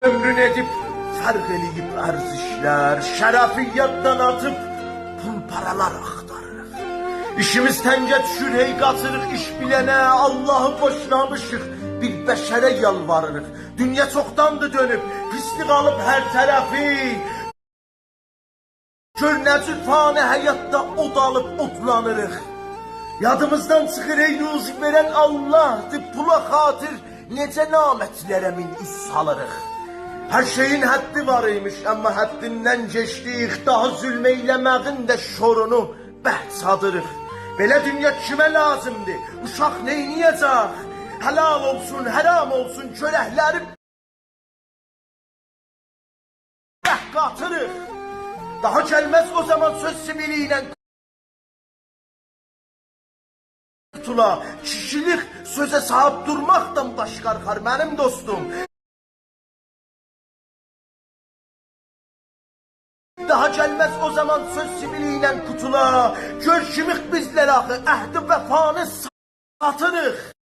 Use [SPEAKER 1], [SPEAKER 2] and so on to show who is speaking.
[SPEAKER 1] ömrün edip fark eleyip arz işler, şərəfiyyatdan atıp pul paralar axtarırıq. İşimiz təngə düşür, hey qatırıq iş bilənə, Allah'ı boşlamışıq, bir bəşərə yalvarırıq. Dünya çoxdandır dönüb, pislik alıb hər tərəfi. Gör nə cür fani həyatda od alıb odlanırıq. Yadımızdan çıxır ey ruzi verən Allah'dır, pula xatir necə namətlərə min iz salırıq. Her şeyin haddi var imiş ama haddindən geçdik, daha zülm eyləməğin də şorunu bəhsadırıq. Belə dünya kimə lazımdır, uşaq neyniyəcək? Helal olsun, haram olsun, çörəkləri qatırıq. Daha gəlməz o zaman söz siviliyle kutula, kişilik söze sahip durmaktan baş qarxar mənim dostum. Daha gelmez o zaman söz siviliyle kutula, gör kimik bizler axı, əhdi vəfanı satırıq.